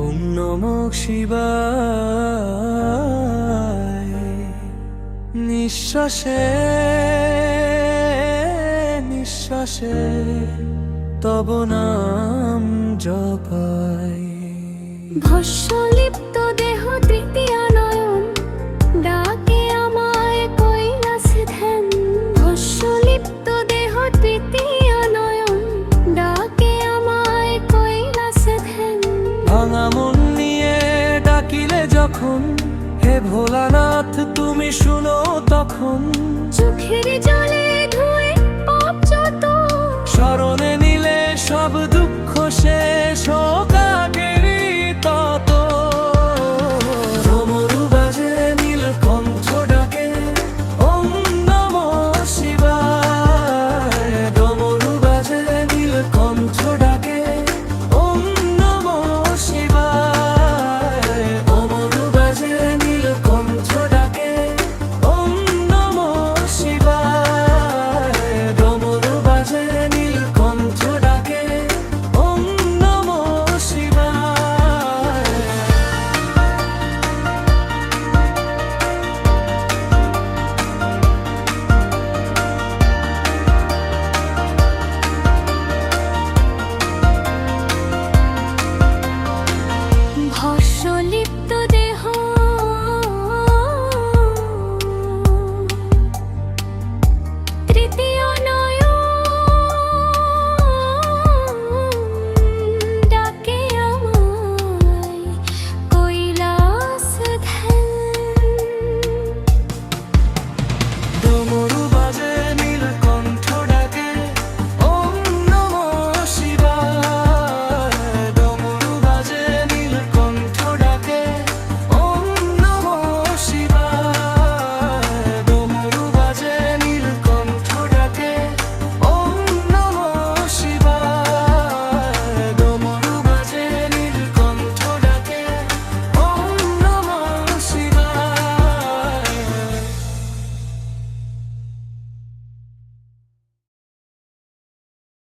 ওম নমঃ শিবায়। নিঃশ্বাসে নিঃশ্বাসে তব নাম জপাই। ভস্মলিপ্ত দেহ তৃতীয় নয়ন, ডাকে আমায় কৈলাসে ধ্যান। ভস্মলিপ্ত দেহ তৃতীয় নয়ন, ডাকে আমায় কৈলাসে ধ্যান। ভাঙা মন নিয়ে ডাকিলে যখন, হে ভোলানাথ তুমি শুনো তখন। চোখের জলে ধুয়ে পাপ যত, স্মরণে নিলে সব দুঃখ শেষ হোক